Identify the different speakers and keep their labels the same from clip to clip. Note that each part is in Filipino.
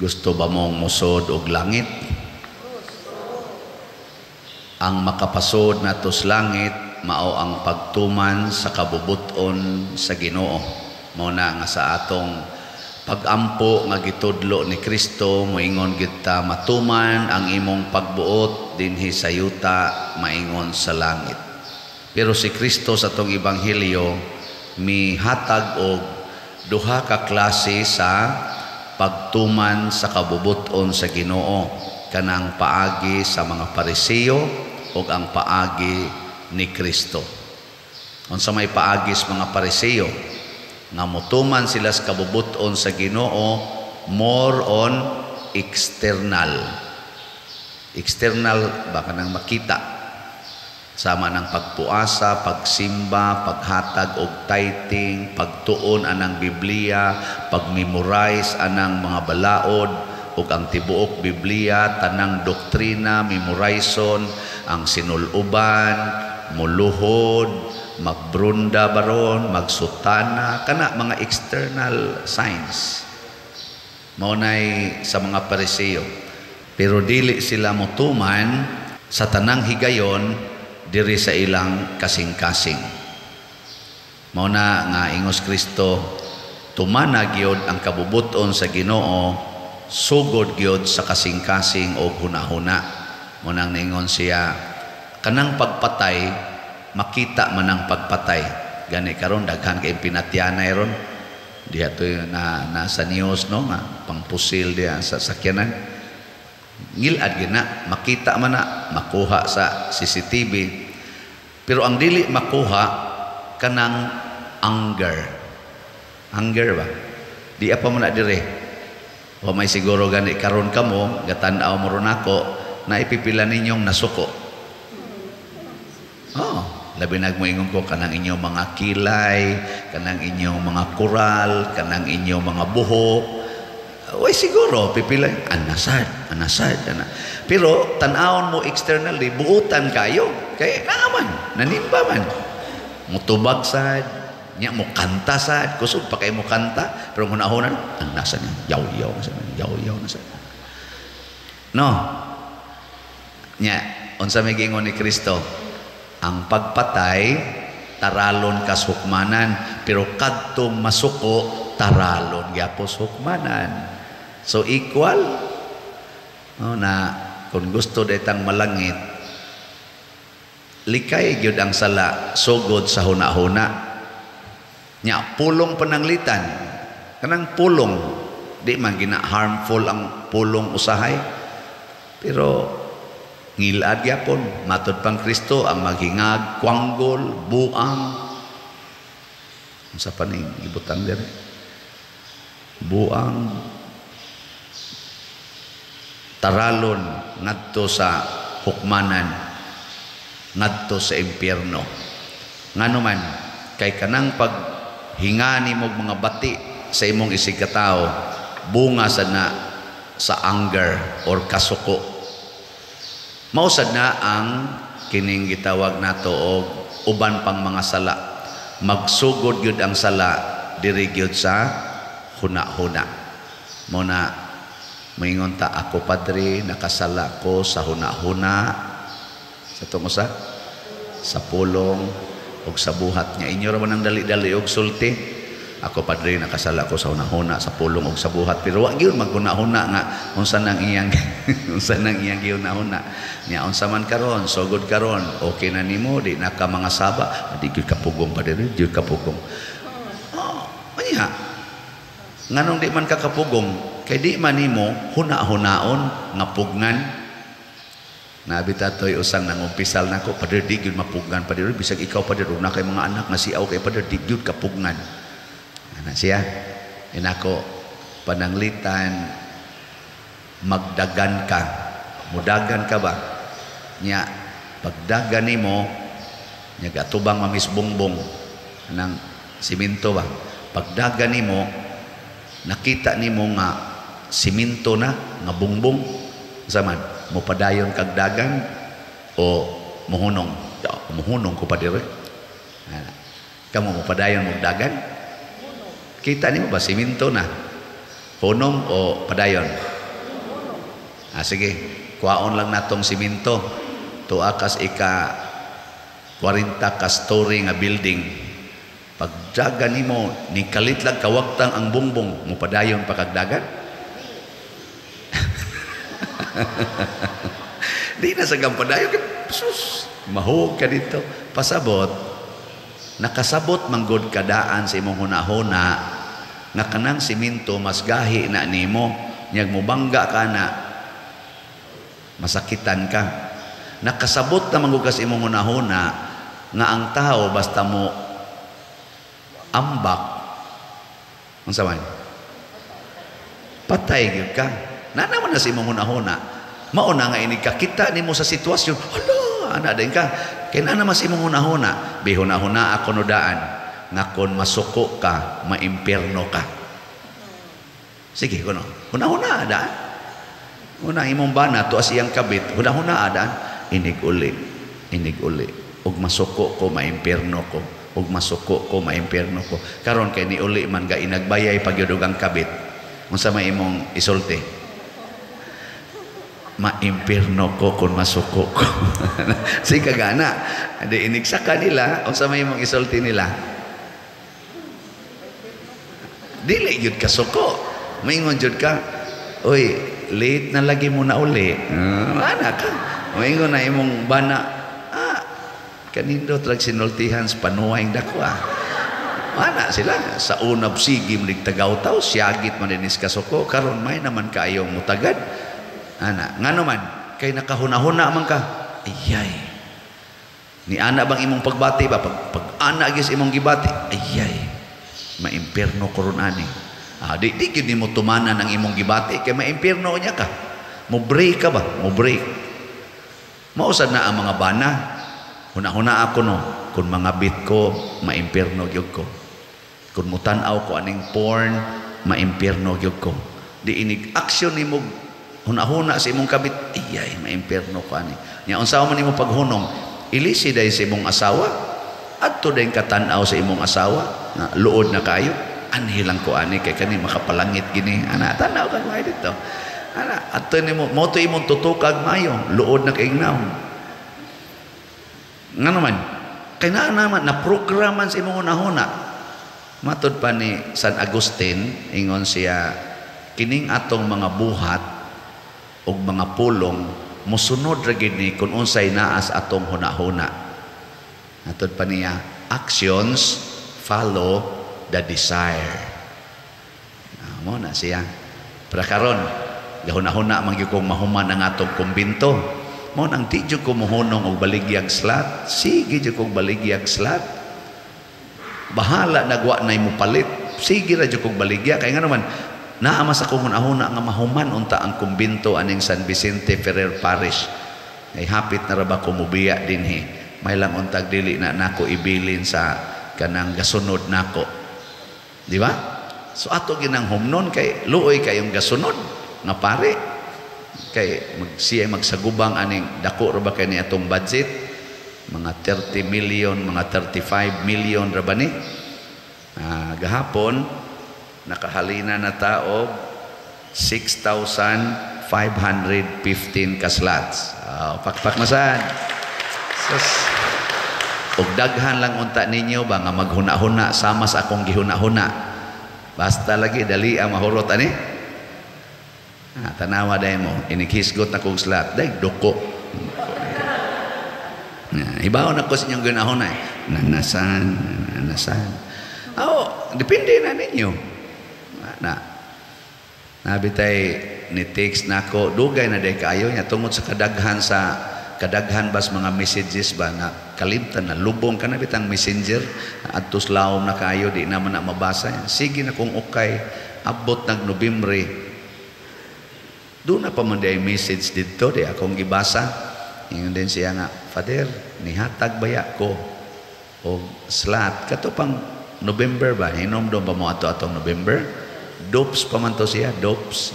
Speaker 1: Gusto ba mong musod og langit? Ang makapasod natos langit mao ang pagtuman sa kabubuton sa Ginoo. Mao na nga sa atong pagampo nga gitudlo ni Kristo, moingon kita matuman ang imong pagbuot dinhi sa yuta, maingon sa langit. Pero si Kristo sa tong ebanghelyo mihatag og duha ka klase sa pagtuman sa kabubuton sa Ginoo, kanang paagi sa mga Pariseo ug ang paagi ni Kristo. Unsa may paagi sa mga Pariseo nga motuman sila sa kabubuton sa Ginoo, more on external ba kanang makita, sama ng pagpuasa, pagsimba, paghatag og tithing, pagtuon anang Biblia, pagmemorize anang mga balaod ug ang tibuok Biblia, tanang doktrina memorizon, ang sinul-uban, muluhod, magbrunda baron, magsutana, kana mga external signs. Maunay sa mga Pariseo. Pero dili sila motuman sa tanang higayon diri sa ilang kasing-kasing. Mao na nga ingos Kristo, tumana gyud ang kabubuton sa Ginoo, sugod gyud sa kasing-kasing o hunahuna. Mao nang ningon siya, kanang pagpatay makita man ang pagpatay. Gani karon daghan kay pinatyanay ron. Diha to na sa news no nga pangpusil diha sa sakyanan. Ngilad gina makita man na makuha sa CCTV. Pero ang dili makuha kanang anger ba, di apa mo na dire. O may siguro gani karon kamo gatan-aw mo ron ako na ipipila ninyong nasuko. Labi nagmoingon ko kanang inyong mga kilay, kanang inyong mga kural, kanang inyong mga buhok. Way siguro pipila anasad. Pero tan-awon mo externally buutan kayo kay naaman nanimba man mutubag sad nya mo kanta sad kusog pa kay mo kanta pero hunahonan anasad niya yaw na sad no nya unsa may gingon ni Kristo, ang pagpatay taralon kas hukmanan pero kadtong masuko taralon gyapos hukmanan. So equal na kung gusto detang malangit, likay gyud ang sala sugod sa hunahuna. Nya pulong pananglitan, kanang pulong di man gina harmful ang pulong usahay. Pero ngilad gyapon matud pang Kristo ang maghingag, kwanggol, buang. Unsa pa ning ibutang diri? Buang taralon ngadto sa hukmanan, ngadto sa impyerno. Ngano man kay kanang paghinga nimo mga bati sa imong isig ka tawo, bunga sad na sa anger or kasuko. Mao sad na ang kining gitawag nato og uban pang mga sala. Magsugod gyud ang sala diri gyud sa hunahuna. Mo na maingon ta ako padre nakasala ko sa hunahuna sa tungosa sa pulong ug sa buhat niya inyo ra man ang dali-dali og sulti. Ako padre nakasala ko sa hunahuna sa pulong ug sa buhat pero wa gyud maghunahuna nga unsa nang iyang unsa nang iyang gihunahuna nya unsa man karon sugod karon okay na nimo di na ka mga saba di gyud kapugong padre gyud kapugong. Anya nganong di man ka kapugong kay di man nimo huna-hunaon nga pugnan. Nabitatoy usang nangumpisal nako padre di gyud mapugnan padre bisag ikaw padre na kay mga anak nga siaw kay padre di gyud kapugnan. Ana siya inako pananglitan magdagan ka. Mudagan ka ba? Nya pagdagan nimo nya gatubang mamisbongbong nang simento ba? Pagdagan nimo nakita nimo nga siminto na nga bungbong zaman mo padayon kag dagan o muhunong ko pa dire kamo mo padayon mo dagan kita nimo ba siminto na hunong o padayon Sige, kuwaon lang natong siminto. Tuwa kas ika 40 ka story nga building. Pagdagan nimo ni kalitlag kawagtang ang bungbong, mupadayon pa kag dagat. Di na sa gampadayon, sus, mahug ka dito. Pasabot, nakasabot manggod kadaan sa imong hunahuna nga kanang siminto mas gahi na nimo, nyag mo bangga ka na masakitan ka. Nakasabot na manggod ka sa imong hunahuna nga ang tao basta mo ambak, unsa man, patay gyud ka. Na naman na sa imong hunahuna, mauna nga ini kakita nimo sa sitwasyon, hala, ana din ka. Kaya na naman sa imong hunahuna, bihuna-huna ako nodaan, nga kon masuko ka, maimpierno ka. Sige, kuno. Huna-huna adaan. Una imong bana, tuas iyang kabit, huna-huna adaan. Inig uli. Ug masuko ko, maimpierno ko. Ug masuko ko, maimpierno ko. Karon kay ni uli man ga inagbayay pagyudugang kabit. Unsa may imong isulti? Maimpierno ko kung masuko ko. Sige gana. Adi inigsaka nila, o sa may mong isulti nila. Dili yun ka suko. Maingon jud ka, uy, late na lagi mo na uli. Ana ka. Maingon na imong bana, kanindo trag sinultihan sa panuwang dakwa. Ana sila, sa unab sigim ligtagaw-taw, siyagit man dinis ka suko, karon may naman kayong mutagad. Ana, ngano man kay nakahuna-huna man ka. Ayay. Ni ana bang imong pagbati ba pag ana gis imong gibati. Ayay. Maimpierno koron ani. Di gid nimo tumanan ang imong gibati kay maimpierno nya ka. Mo break ka ba? Mo break. Mausad na ang mga bana. Huna-huna ako no, kun mga bit ko maimpierno gyud ko. Kun mutan-aw ko aning porn, maimpierno gyud ko. Di inig aksyon nimo huna-huna sa imong kabit, iyay, maimpierno ko ani. Nya unsaon man nimo paghunong, ilisi day sa imong asawa, adto day katanaw sa imong asawa, na luod na kayo, anhilang ko ani kay kani makapalangit gini. Ana tanaw kag may dito. Ana adto nimo mo to imong tutukag mayo, luod na kaignaw. Ngano man, kay naa naman na programan sa imong huna-huna. Matud pa ni San Agustin, ingon siya, kining atong mga buhat og mga pulong mosunod ra gid ni kun unsay naas atong hunahuna. Atod pa niya, actions follow the desire. Mo na siya. Para karon, gahuna-huna man gyud kong mahuman ang atong kumbinto. Mo nang di jud ko mohunong og baligyag slat. Sige jud kog baligyag slat. Bahala nagwa nay mo palit. Sige ra jud kog baligya kay ngano man naama sa kong hunahuna nga mahuman unta ang kumbinto aning San Vicente Ferrer Parish. Ay hapit na ra ba ko mubiya dinhi. May lang untag dili na nako ibilin sa kanang gasunod nako. Di ba? So ato ginang humnon kay luoy kayong gasunod nga pare. Kay siya magsagubang aning dako ra ba kay ni atong budget? Mga 30 million, mga 35 million ra ba ni? Gahapon nakahalina na tao 6,515 ka slots. Pakpak masan. Og daghan lang unta ninyo ba nga maghuna-huna sama sa akong gihuna-huna. Basta lagi dali ang mahurot ani. Tanawa day mo, inighisgot na kong slot, day doko. Ibaw na ko sa inyong ginahuna. Nanasan. Depende na ninyo. Nabitay ni text na ako, dugay na day kayo niya tungod sa kadaghan bas mga messages ba na kalimtan na lubong ka na bitang messenger at tuslawom na kayo di naman na mabasa. Sige na kung okay, abot nag Nobyembre. Doon na pa man day message dito di akong ibasa. Ingon din siya nga, Father, nihatag baya ko o slot kato pang November ba? Inom doon ba mo atong November? Dopes pa man to siya, dopes.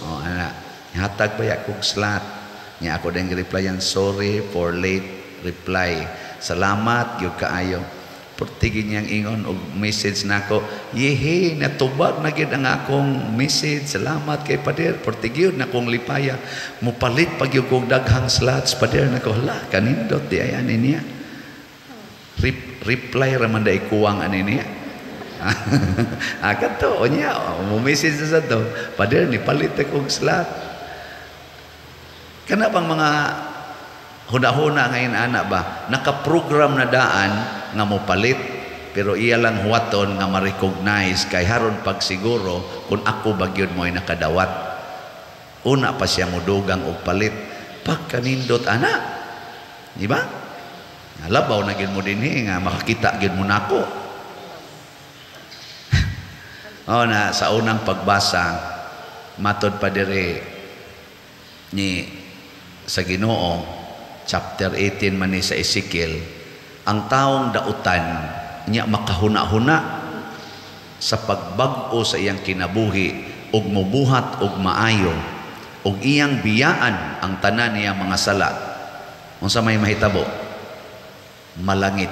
Speaker 1: Nihatag baya kong slot. Niya ako din replyan, sorry for late reply. Salamat, yung kaayo. Portigi niyang ingon og message nako, yehe natubag na gid ang akong message. Salamat kay Pader. Portigi na kong lipaya. Mupalit pag yung kong daghang slots. Pader nako, hala kanindot di ayan niya. Reply raman da ikuwang ani niya. Akat to niya, mo message sa to. Pader ni palit akong slot. Kana bang mga huna-huna ngayon anak ba, nakaprogram na daan nga mo palit, pero iya lang huwaton nga ma-recognize kay haron pag siguro kung ako bagyod mo ay nakadawat. Una pa siya mudugang og palit. Pagkanindot anak, di ba? Labaw na gid mo dinhi nga makakita gid mo nako. Na sa unang pagbasa matod pa dire ni sa Ginoo, chapter 18 man ni sa Ezekiel, ang taong dautan niya makahuna-huna sa pagbag-o sa iyang kinabuhi ug mubuhat ug maayo ug iyang biyaan ang tanan niya mga sala. Unsa may mahitabo? Malangit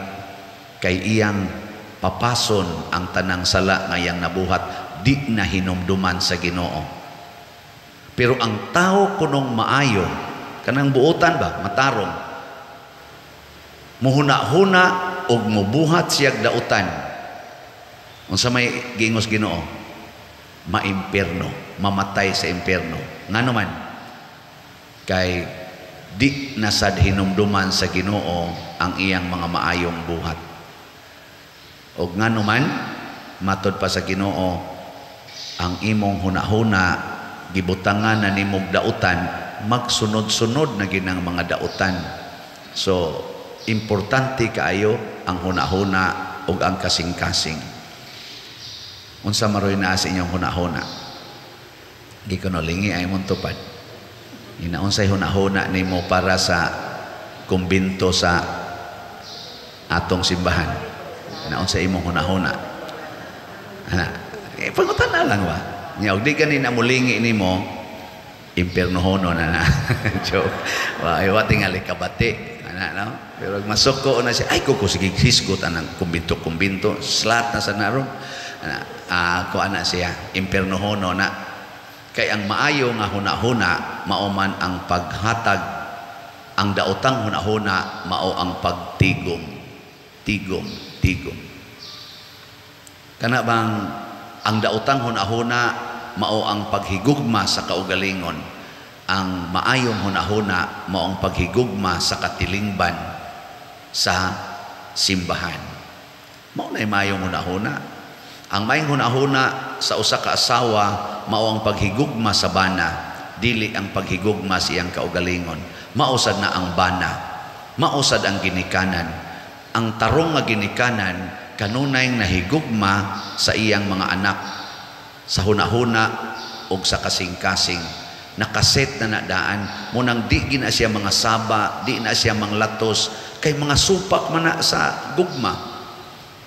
Speaker 1: kay iyang papason ang tanang sala nga iyang nabuhat, di na hinumduman sa Ginoo. Pero ang tao kunong maayo, kanang buotan ba, matarong, muhuna-huna og mubuhat siyag dautan. Unsa may gingos Ginoo? Maimpierno, mamatay sa impierno. Ngano man? Kay di nasad hinumduman sa Ginoo ang iyang mga maayong buhat. Og ngano man, matod pa sa Ginoo, ang imong huna-huna gibutangan na nimog dautan, magsunod-sunod na ginang mga dautan. So importante kaayo ang huna-huna ug ang kasing-kasing. Unsa maroy naa sa inyong huna-huna? Di ko no lingi ay mong tupad. Unsay huna-huna nimo para sa kumbinto sa atong simbahan? Unsay imong huna-huna? Pangutan na lang ba? Nya og di kanina mulingi nimo impierno hono na joke. Wa tingali kabati no? Pero masuko na siya, ay ko sige hisgot anang kumbinto slat na sa naron. Ko ana siya impierno hono na kay ang maayo nga huna-huna mao man ang paghatag, ang daotang huna-huna mao ang pagtigom. Tigom. Kana bang ang daotang huna-huna mao ang paghigugma sa kaugalingon. Ang maayong huna-huna mao ang paghigugma sa katilingban sa simbahan. Mao na maayong huna-huna. Ang maayong huna-huna sa usa ka asawa mao ang paghigugma sa bana, dili ang paghigugma sa iyang kaugalingon. Mausad na ang bana, mausad ang ginikanan. Ang tarong nga ginikanan kanunay nahigugma sa iyang mga anak, sa huna-huna o sa kasing-kasing. Nakaset na nadaan, munang di gina siya mga saba, di na siya mga latos, kay mga supak man na sa gugma.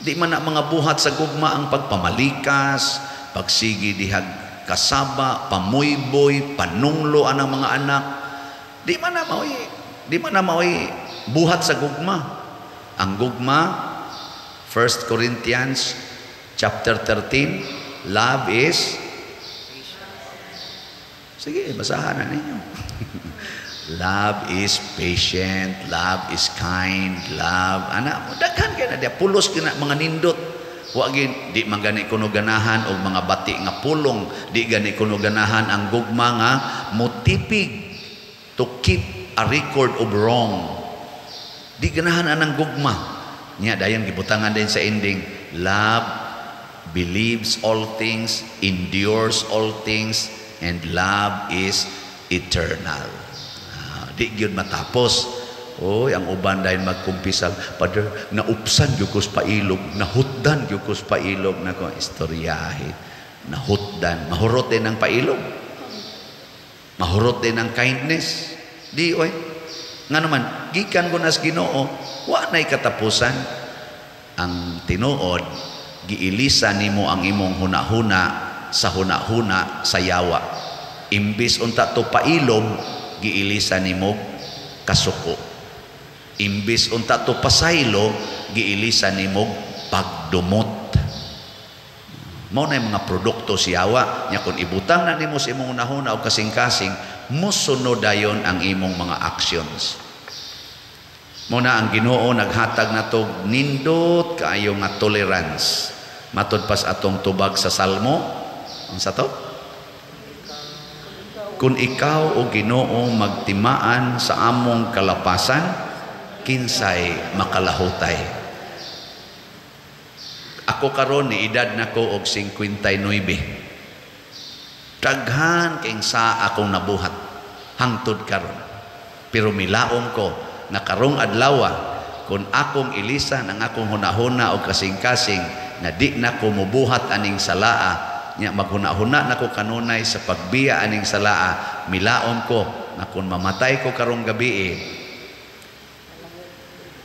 Speaker 1: Di man na mga buhat sa gugma ang pagpamalikas, pagsigi dihag kasaba, pamuyboy, panunglo anang mga anak. Di man na maoy buhat sa gugma. Ang gugma, 1 Corinthians chapter 13, love is, sige, basahan na ninyo. Love is patient, love is kind, love, daghan ka na, pulos ka na, mga nindot. Wagin, di man gani kuno ganahan o mga bati nga pulong, di gani kuno ganahan ang gugma nga motipig to keep a record of wrong. Di ganahan anang gugma. Nya dayon gibutangan din sa ending, love believes all things, endures all things, and love is eternal. Di gyud matapos. Oy, ang uban dahil magkumpisal, Padre, naupsan gyud ko sa pailog, nahutdan gyud ko sa pailog, nako istoryahe. Nahutdan, mahurot din ang pailog. Mahurot din ang kindness. Di oy. Nga naman, gikan ko nas Ginoo, wa na'y katapusan. Ang tinuod, giilisa nimo ang imong huna-huna sa huna-huna sa yawa. Imbis unta to pailog, giilisa nimo kasuko. Imbis unta to pasaylo, giilisa nimo pagdumot. Mao na mga produkto siyawa nya kun ibutang na nimo sa imong unahuna o kasing-kasing musunod dayon ang imong mga actions. Mao na ang Ginoo naghatag nato nindot kaayo nga tolerance. Matud pas atong tubag sa Salmo, unsa to? Kung ikaw o Ginoo magtimaan sa among kalapasan, kinsay makalahutay. Ako karon ni edad nako og 59. Daghan kay sa akong nabuhat hangtod karon. Pero milaom ko na karong adlaw kun akong ilisan ang akong hunahuna o kasing-kasing na di na ko mubuhat aning salaa nya maghuna-huna nako kanunay sa pagbiya aning salaa, milaom ko na kun mamatay ko karong gabi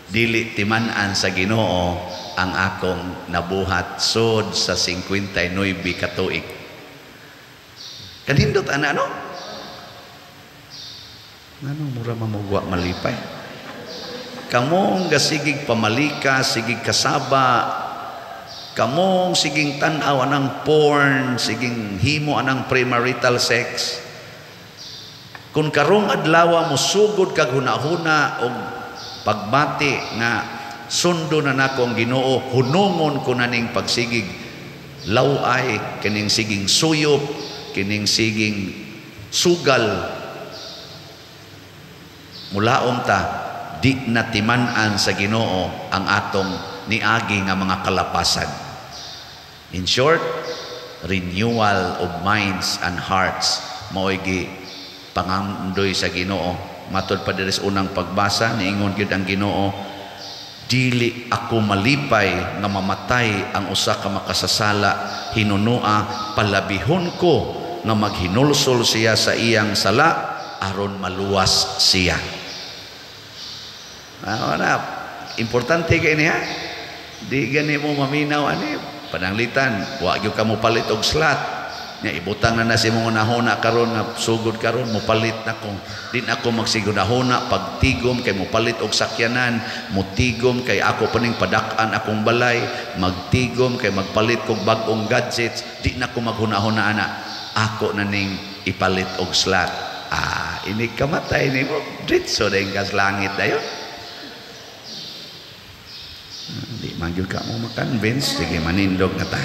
Speaker 1: dili timan-an sa Ginoo ang akong nabuhat sud sa 59 ka tuig. Kanindot ana no? Nganong mura mamugwa malipay? Kamong gasigig pamalika, sigig kasaba, kamong siging tan-aw anang porn, siging himo anang premarital sex. Kung karong adlaw mo sugod kag hunahuna og pagbati nga sundo na nako ang Ginoo, hunungon ko na ning pagsigig laway, kining siging suyop, kining siging sugal, mulaom ta di natiman-an sa Ginoo ang atong niagi nga mga kalapasan. In short, renewal of minds and hearts mao'y pangandoy sa Ginoo. Matod pa diri sa unang pagbasa niingon gyud ang Ginoo, dili ako malipay nga mamatay ang usa ka makasasala, hinunua palabihon ko nga maghinulsol siya sa iyang sala aron maluwas siya. Importante kay niya. Di gani mo maminaw ani pananglitan, wa gyud ka mo palit og slot. Nya ibutang na si mong unahuna karon nga sugod karon mo palit nako. Di na ako magsigunahuna pagtigom kay mo palit og sakyanan, mutigom kay ako paning padak-an akong balay, magtigom kay magpalit kog bag-ong gadgets, di na ako maghunahuna ana. Ako na ning ipalit og slot. Ini kamatay ni mo ditso dayong kas langit dayon. Di magyud ka mo makonvince, sige manindog na ta.